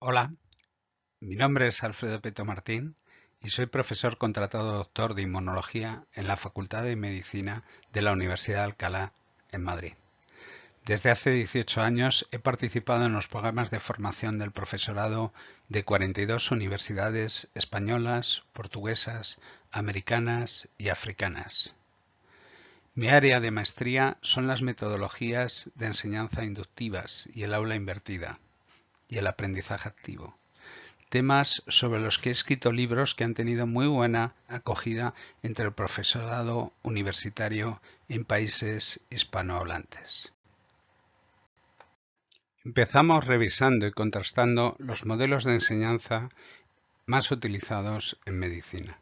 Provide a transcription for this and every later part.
Hola, mi nombre es Alfredo Peto Martín y soy profesor contratado doctor de Inmunología en la Facultad de Medicina de la Universidad de Alcalá, en Madrid. Desde hace 18 años he participado en los programas de formación del profesorado de 42 universidades españolas, portuguesas, americanas y africanas. Mi área de maestría son las metodologías de enseñanza inductivas y el aula invertida y el aprendizaje activo, temas sobre los que he escrito libros que han tenido muy buena acogida entre el profesorado universitario en países hispanohablantes. Empezamos revisando y contrastando los modelos de enseñanza más utilizados en medicina.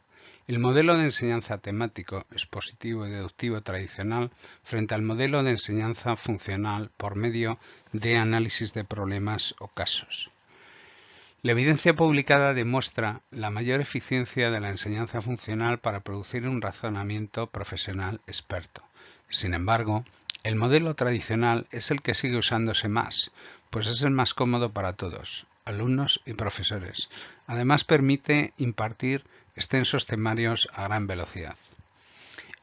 El modelo de enseñanza temático, expositivo y deductivo tradicional frente al modelo de enseñanza funcional por medio de análisis de problemas o casos. La evidencia publicada demuestra la mayor eficiencia de la enseñanza funcional para producir un razonamiento profesional experto. Sin embargo, el modelo tradicional es el que sigue usándose más, pues es el más cómodo para todos, alumnos y profesores. Además, permite impartir extensos temarios a gran velocidad.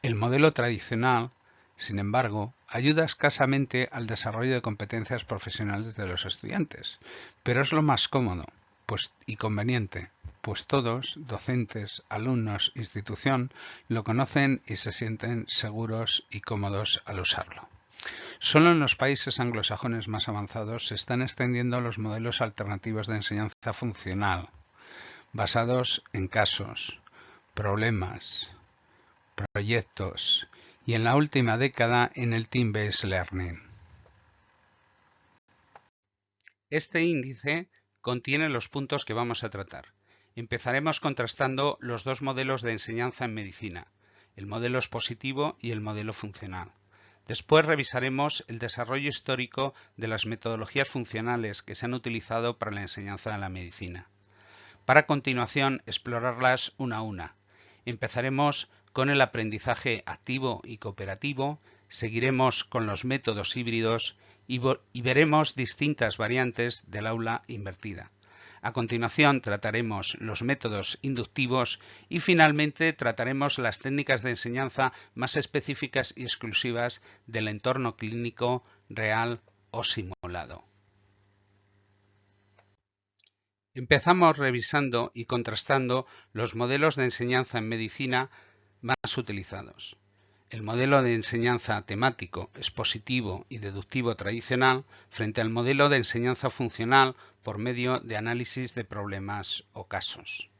El modelo tradicional, sin embargo, ayuda escasamente al desarrollo de competencias profesionales de los estudiantes, pero es lo más cómodo y conveniente, pues todos, docentes, alumnos, institución, lo conocen y se sienten seguros y cómodos al usarlo. Solo en los países anglosajones más avanzados se están extendiendo los modelos alternativos de enseñanza funcional, basados en casos, problemas, proyectos y en la última década en el Team-Based Learning. Este índice contiene los puntos que vamos a tratar. Empezaremos contrastando los dos modelos de enseñanza en medicina, el modelo expositivo y el modelo funcional. Después revisaremos el desarrollo histórico de las metodologías funcionales que se han utilizado para la enseñanza de la medicina. Para a continuación explorarlas una a una. Empezaremos con el aprendizaje activo y cooperativo, seguiremos con los métodos híbridos y veremos distintas variantes del aula invertida. A continuación trataremos los métodos inductivos y finalmente trataremos las técnicas de enseñanza más específicas y exclusivas del entorno clínico real o simulado. Empezamos revisando y contrastando los modelos de enseñanza en medicina más utilizados. El modelo de enseñanza temático, expositivo y deductivo tradicional frente al modelo de enseñanza funcional por medio de análisis de problemas o casos.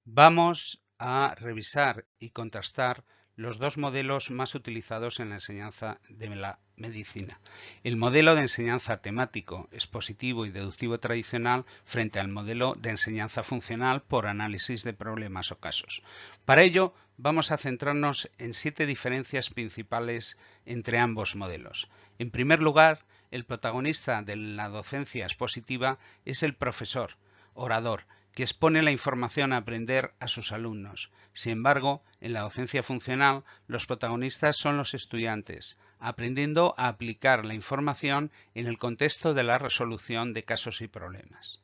Vamos a revisar y contrastar los dos modelos más utilizados en la enseñanza de la medicina. El modelo de enseñanza temático, expositivo y deductivo tradicional frente al modelo de enseñanza funcional por análisis de problemas o casos. Para ello, vamos a centrarnos en 7 diferencias principales entre ambos modelos. En primer lugar, el protagonista de la docencia expositiva es el profesor, orador, que expone la información a aprender a sus alumnos. Sin embargo, en la docencia funcional, los protagonistas son los estudiantes, aprendiendo a aplicar la información en el contexto de la resolución de casos y problemas.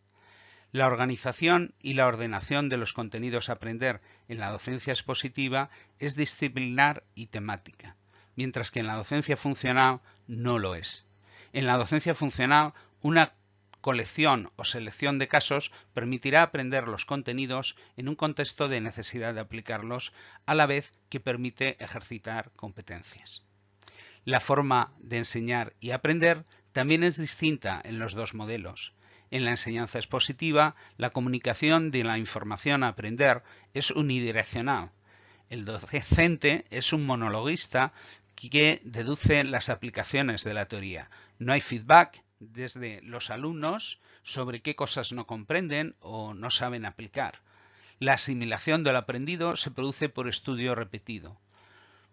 La organización y la ordenación de los contenidos a aprender en la docencia expositiva es disciplinar y temática, mientras que en la docencia funcional no lo es. En la docencia funcional, una colección o selección de casos permitirá aprender los contenidos en un contexto de necesidad de aplicarlos, a la vez que permite ejercitar competencias. La forma de enseñar y aprender también es distinta en los dos modelos. En la enseñanza expositiva, la comunicación de la información a aprender es unidireccional. El docente es un monologuista que deduce las aplicaciones de la teoría. No hay feedback desde los alumnos sobre qué cosas no comprenden o no saben aplicar. La asimilación del aprendido se produce por estudio repetido.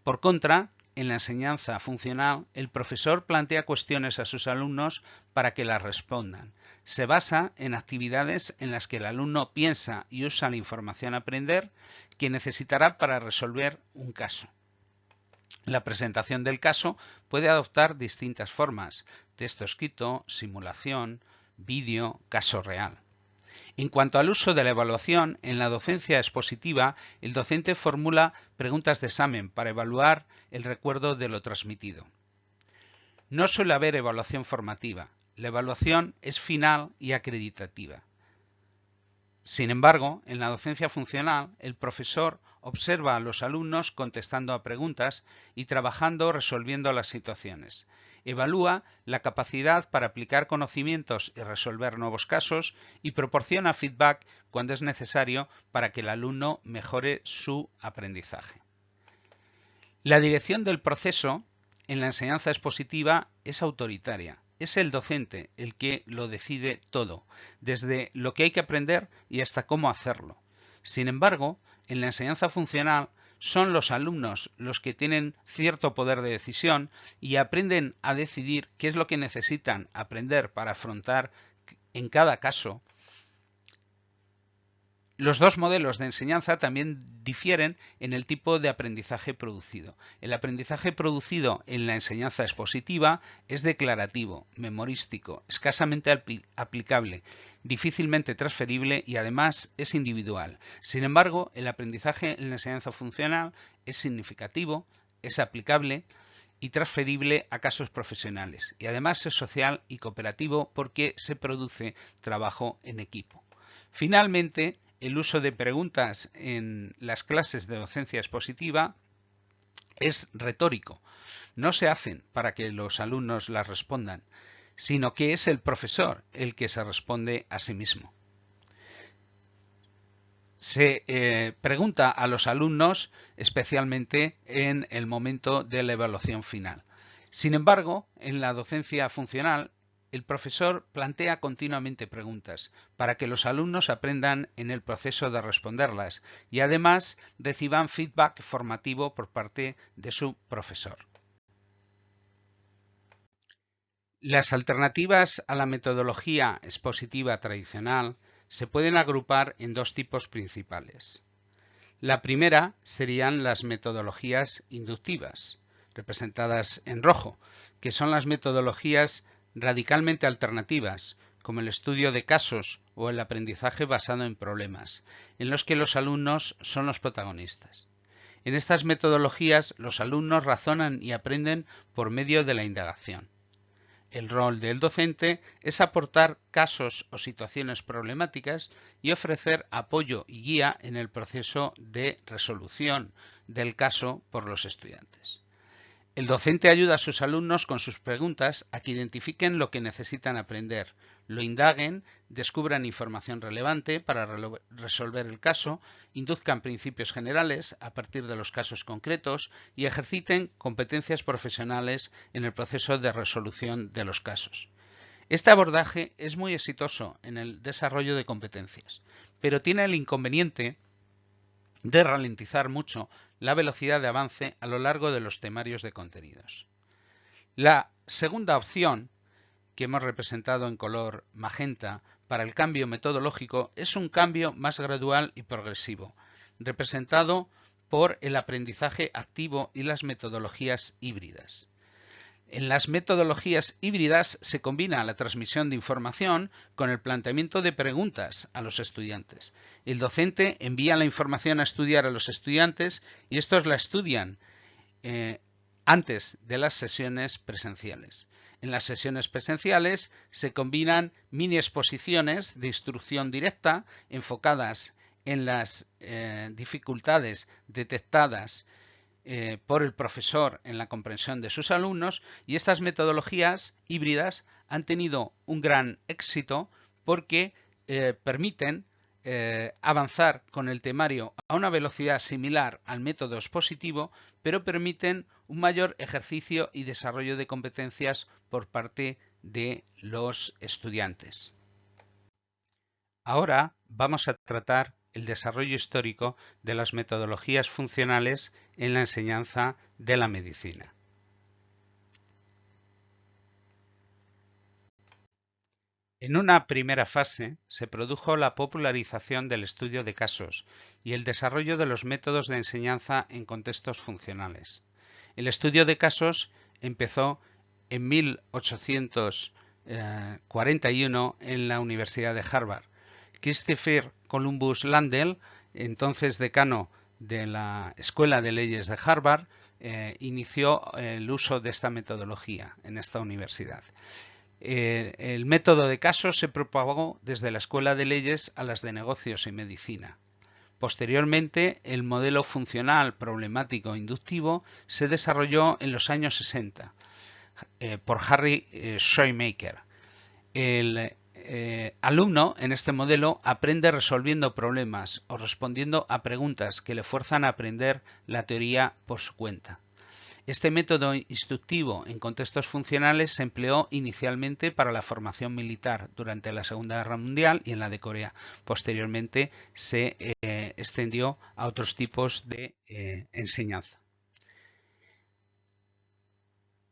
Por contra, en la enseñanza funcional, el profesor plantea cuestiones a sus alumnos para que las respondan. Se basa en actividades en las que el alumno piensa y usa la información a aprender que necesitará para resolver un caso. La presentación del caso puede adoptar distintas formas: texto escrito, simulación, vídeo, caso real. En cuanto al uso de la evaluación, en la docencia expositiva, el docente formula preguntas de examen para evaluar el recuerdo de lo transmitido. No suele haber evaluación formativa. La evaluación es final y acreditativa. Sin embargo, en la docencia funcional, el profesor observa a los alumnos contestando a preguntas y trabajando resolviendo las situaciones. Evalúa la capacidad para aplicar conocimientos y resolver nuevos casos y proporciona feedback cuando es necesario para que el alumno mejore su aprendizaje. La dirección del proceso en la enseñanza expositiva es autoritaria. Es el docente el que lo decide todo, desde lo que hay que aprender y hasta cómo hacerlo. Sin embargo, en la enseñanza funcional son los alumnos los que tienen cierto poder de decisión y aprenden a decidir qué es lo que necesitan aprender para afrontar en cada caso. Los dos modelos de enseñanza también difieren en el tipo de aprendizaje producido. El aprendizaje producido en la enseñanza expositiva es declarativo, memorístico, escasamente aplicable, difícilmente transferible y además es individual. Sin embargo, el aprendizaje en la enseñanza funcional es significativo, es aplicable y transferible a casos profesionales y además es social y cooperativo porque se produce trabajo en equipo. Finalmente, el uso de preguntas en las clases de docencia expositiva es retórico. No se hacen para que los alumnos las respondan, sino que es el profesor el que se responde a sí mismo. Se pregunta a los alumnos especialmente en el momento de la evaluación final. Sin embargo, en la docencia funcional, el profesor plantea continuamente preguntas para que los alumnos aprendan en el proceso de responderlas y además reciban feedback formativo por parte de su profesor. Las alternativas a la metodología expositiva tradicional se pueden agrupar en dos tipos principales. La primera serían las metodologías inductivas, representadas en rojo, que son las metodologías radicalmente alternativas, como el estudio de casos o el aprendizaje basado en problemas, en los que los alumnos son los protagonistas. En estas metodologías, los alumnos razonan y aprenden por medio de la indagación. El rol del docente es aportar casos o situaciones problemáticas y ofrecer apoyo y guía en el proceso de resolución del caso por los estudiantes. El docente ayuda a sus alumnos con sus preguntas a que identifiquen lo que necesitan aprender, lo indaguen, descubran información relevante para resolver el caso, induzcan principios generales a partir de los casos concretos y ejerciten competencias profesionales en el proceso de resolución de los casos. Este abordaje es muy exitoso en el desarrollo de competencias, pero tiene el inconveniente de ralentizar mucho la velocidad de avance a lo largo de los temarios de contenidos. La segunda opción, que hemos representado en color magenta para el cambio metodológico, es un cambio más gradual y progresivo, representado por el aprendizaje activo y las metodologías híbridas. En las metodologías híbridas se combina la transmisión de información con el planteamiento de preguntas a los estudiantes. El docente envía la información a estudiar a los estudiantes y estos la estudian antes de las sesiones presenciales. En las sesiones presenciales se combinan mini exposiciones de instrucción directa enfocadas en las dificultades detectadas por el profesor en la comprensión de sus alumnos, y estas metodologías híbridas han tenido un gran éxito porque permiten avanzar con el temario a una velocidad similar al método expositivo, pero permiten un mayor ejercicio y desarrollo de competencias por parte de los estudiantes. Ahora vamos a tratar el desarrollo histórico de las metodologías funcionales en la enseñanza de la medicina. En una primera fase se produjo la popularización del estudio de casos y el desarrollo de los métodos de enseñanza en contextos funcionales. El estudio de casos empezó en 1800 1941 en la Universidad de Harvard. Christopher Columbus Landell, entonces decano de la Escuela de Leyes de Harvard, inició el uso de esta metodología en esta universidad. El método de casos se propagó desde la Escuela de Leyes a las de Negocios y Medicina. Posteriormente, el modelo funcional problemático inductivo se desarrolló en los años 60 por Harry Shoemaker. El alumno en este modelo aprende resolviendo problemas o respondiendo a preguntas que le fuerzan a aprender la teoría por su cuenta. Este método instructivo en contextos funcionales se empleó inicialmente para la formación militar durante la Segunda Guerra Mundial y en la de Corea. Posteriormente se extendió a otros tipos de enseñanza.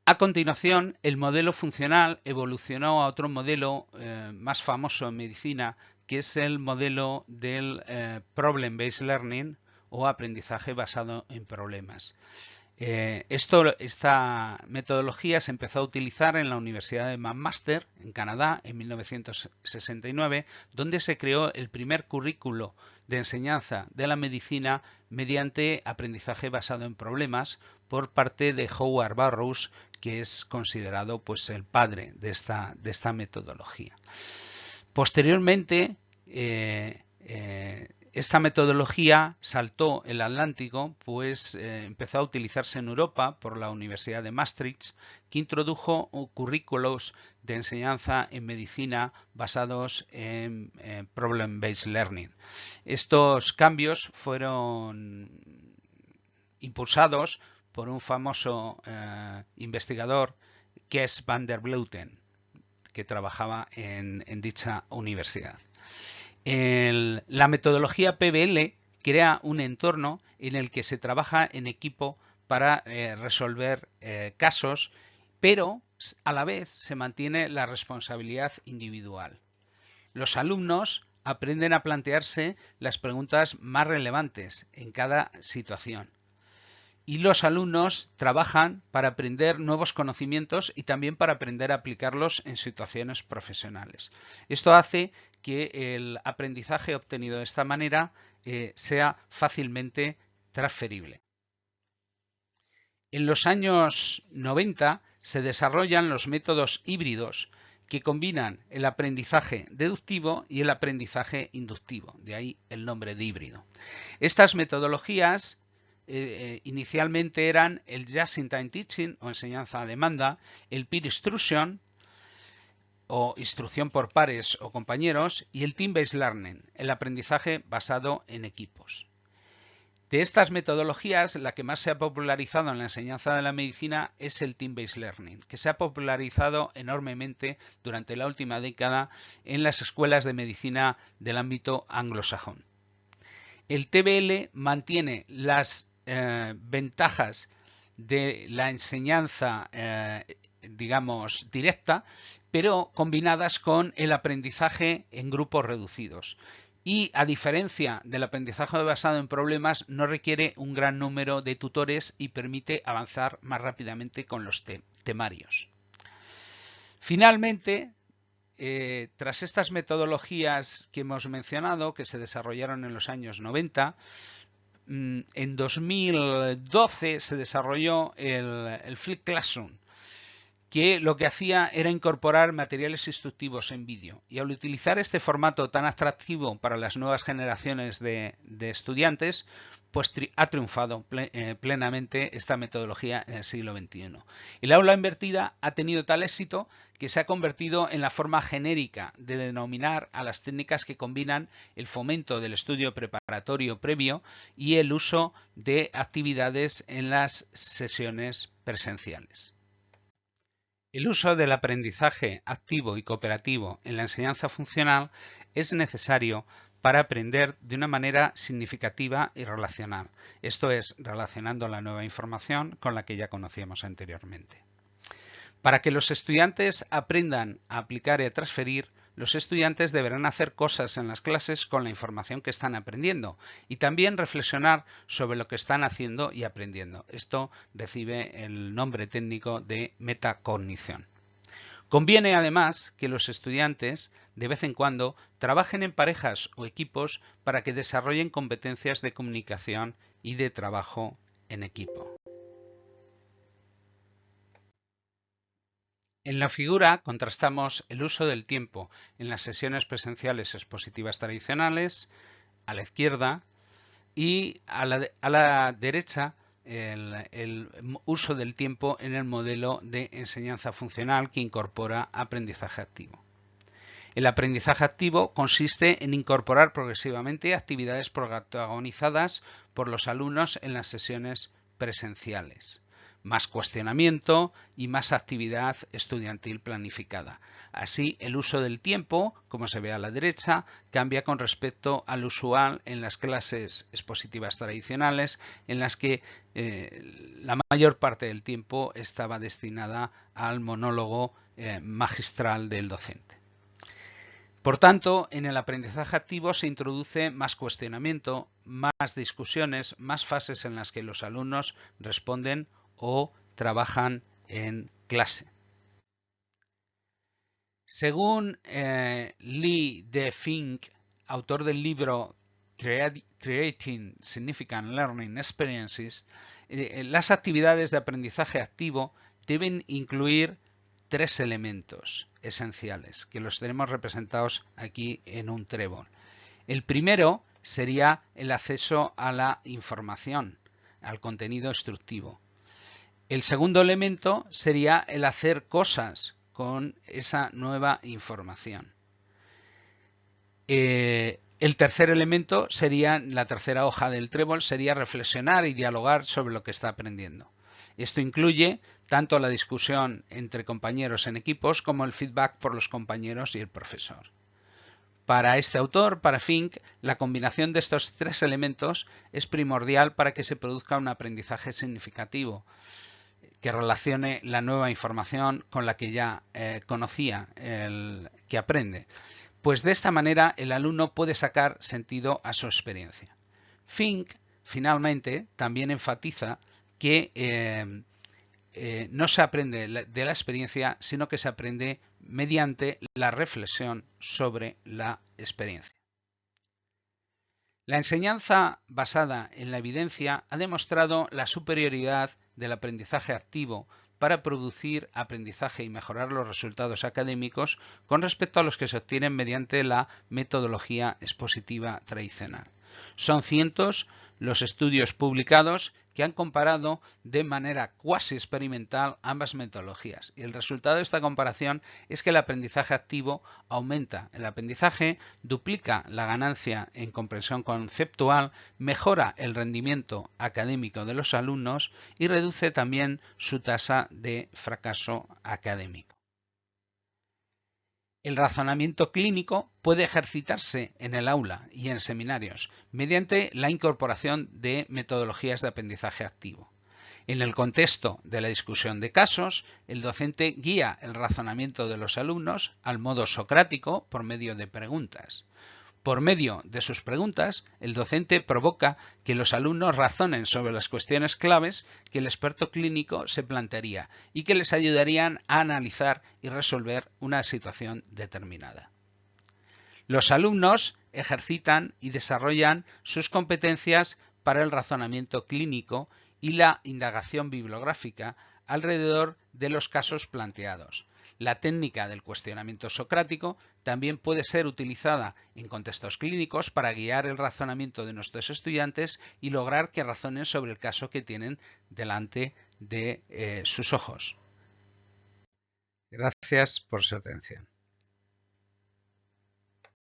A continuación, el modelo funcional evolucionó a otro modelo más famoso en medicina, que es el modelo del Problem-Based Learning o aprendizaje basado en problemas. Esta metodología se empezó a utilizar en la Universidad de McMaster, en Canadá, en 1969, donde se creó el primer currículo de enseñanza de la medicina mediante aprendizaje basado en problemas por parte de Howard Burroughs, que es considerado pues, el padre de esta metodología. Posteriormente, esta metodología saltó el Atlántico, pues empezó a utilizarse en Europa por la Universidad de Maastricht, que introdujo currículos de enseñanza en medicina basados en Problem-Based Learning. Estos cambios fueron impulsados por un famoso investigador, Kees van der Vleuten, que trabajaba en dicha universidad. La metodología PBL crea un entorno en el que se trabaja en equipo para resolver casos, pero a la vez se mantiene la responsabilidad individual. Los alumnos aprenden a plantearse las preguntas más relevantes en cada situación. Y los alumnos trabajan para aprender nuevos conocimientos y también para aprender a aplicarlos en situaciones profesionales. Esto hace que el aprendizaje obtenido de esta manera sea fácilmente transferible. En los años 90 se desarrollan los métodos híbridos que combinan el aprendizaje deductivo y el aprendizaje inductivo, de ahí el nombre de híbrido. Estas metodologías inicialmente eran el Just-in-Time Teaching o enseñanza a demanda, el Peer Instruction o instrucción por pares o compañeros y el Team-Based Learning, el aprendizaje basado en equipos. De estas metodologías, la que más se ha popularizado en la enseñanza de la medicina es el Team-Based Learning, que se ha popularizado enormemente durante la última década en las escuelas de medicina del ámbito anglosajón. El TBL mantiene las ventajas de la enseñanza, digamos, directa, pero combinadas con el aprendizaje en grupos reducidos. Y a diferencia del aprendizaje basado en problemas, no requiere un gran número de tutores y permite avanzar más rápidamente con los temarios. Finalmente, tras estas metodologías que hemos mencionado, que se desarrollaron en los años 90, en 2012 se desarrolló el Flipped Classroom, que lo que hacía era incorporar materiales instructivos en vídeo. Y al utilizar este formato tan atractivo para las nuevas generaciones de estudiantes, pues ha triunfado plenamente esta metodología en el siglo XXI. El aula invertida ha tenido tal éxito que se ha convertido en la forma genérica de denominar a las técnicas que combinan el fomento del estudio preparatorio previo y el uso de actividades en las sesiones presenciales. El uso del aprendizaje activo y cooperativo en la enseñanza funcional es necesario para aprender de una manera significativa y relacional, esto es, relacionando la nueva información con la que ya conocíamos anteriormente. Para que los estudiantes aprendan a aplicar y a transferir, los estudiantes deberán hacer cosas en las clases con la información que están aprendiendo y también reflexionar sobre lo que están haciendo y aprendiendo. Esto recibe el nombre técnico de metacognición. Conviene además que los estudiantes de vez en cuando trabajen en parejas o equipos para que desarrollen competencias de comunicación y de trabajo en equipo. En la figura contrastamos el uso del tiempo en las sesiones presenciales expositivas tradicionales, a la izquierda, y a la derecha el uso del tiempo en el modelo de enseñanza funcional que incorpora aprendizaje activo. El aprendizaje activo consiste en incorporar progresivamente actividades protagonizadas por los alumnos en las sesiones presenciales. Más cuestionamiento y más actividad estudiantil planificada. Así, el uso del tiempo, como se ve a la derecha, cambia con respecto al usual en las clases expositivas tradicionales, en las que la mayor parte del tiempo estaba destinada al monólogo magistral del docente. Por tanto, en el aprendizaje activo se introduce más cuestionamiento, más discusiones, más fases en las que los alumnos responden o trabajan en clase. Según Lee De-Fink, autor del libro Creating Significant Learning Experiences, las actividades de aprendizaje activo deben incluir 3 elementos esenciales, que los tenemos representados aquí en un trébol. El primero sería el acceso a la información, al contenido instructivo. El segundo elemento sería el hacer cosas con esa nueva información. El tercer elemento sería, la tercera hoja del trébol, sería reflexionar y dialogar sobre lo que está aprendiendo. Esto incluye tanto la discusión entre compañeros en equipos como el feedback por los compañeros y el profesor. Para este autor, para Fink, la combinación de estos 3 elementos es primordial para que se produzca un aprendizaje significativo, que relacione la nueva información con la que ya conocía el que aprende, pues de esta manera el alumno puede sacar sentido a su experiencia. Fink, finalmente, también enfatiza que no se aprende de la experiencia, sino que se aprende mediante la reflexión sobre la experiencia. La enseñanza basada en la evidencia ha demostrado la superioridad del aprendizaje activo para producir aprendizaje y mejorar los resultados académicos con respecto a los que se obtienen mediante la metodología expositiva tradicional. Son cientos los estudios publicados que han comparado de manera cuasi experimental ambas metodologías, y el resultado de esta comparación es que el aprendizaje activo aumenta el aprendizaje, duplica la ganancia en comprensión conceptual, mejora el rendimiento académico de los alumnos y reduce también su tasa de fracaso académico. El razonamiento clínico puede ejercitarse en el aula y en seminarios mediante la incorporación de metodologías de aprendizaje activo. En el contexto de la discusión de casos, el docente guía el razonamiento de los alumnos al modo socrático por medio de preguntas. Por medio de sus preguntas, el docente provoca que los alumnos razonen sobre las cuestiones claves que el experto clínico se plantearía y que les ayudarían a analizar y resolver una situación determinada. Los alumnos ejercitan y desarrollan sus competencias para el razonamiento clínico y la indagación bibliográfica alrededor de los casos planteados. La técnica del cuestionamiento socrático también puede ser utilizada en contextos clínicos para guiar el razonamiento de nuestros estudiantes y lograr que razonen sobre el caso que tienen delante de sus ojos. Gracias por su atención.